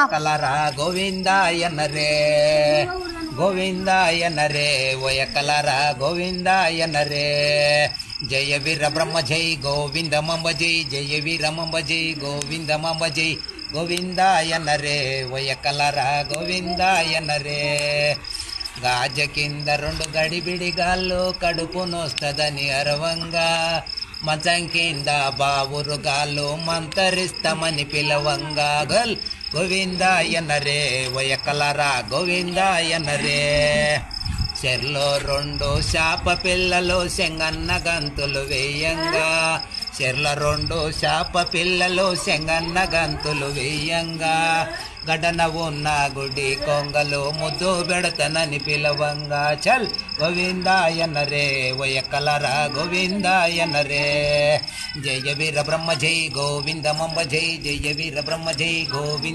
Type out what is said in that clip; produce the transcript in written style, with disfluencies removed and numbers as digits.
cholera గోవిందాయనరే గోవిందాయనరే ఓయ cholera గోవిందాయనరే జయ వీర బ్రహ్మ జై గోవింద మంబ జై జయ వీర మంబ జై గోవింద మంబ జై గోవిందాయనరే ఓయ కలర గోవిందాయనరే గాజ కింద రెండు గడిబిడిగాళ్ళు కడుపు నోస్తదని అరవంగా మంచం కింద బావురుగాళ్ళు మంతరిస్తామని పిలవంగా గల్ గోవిందాయనరే ఓయ కలరా గోవిందాయనరే చెర్లో రెండు శాప పిల్లలు శంగన్న గంతులు వేయంగా చెర్ల రెండు శాప పిల్లలు శంగన్న గంతులు వేయంగా గడన ఉన్న గుడి కొంగలు ముద్దు పెడతనని పిలవంగా చల్ గోవిందాయనరే ఓయ కలరా గోవిందాయనరే జయ వీర బ్రహ్మ జై గోవింద మంబ జై జయ వీర బ్రహ్మ జై గోవింద